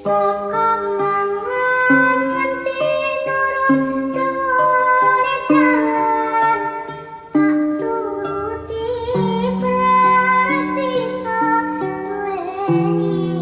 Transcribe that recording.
Saka mangan nganti nurut done jalan tak turuti berarti so duweni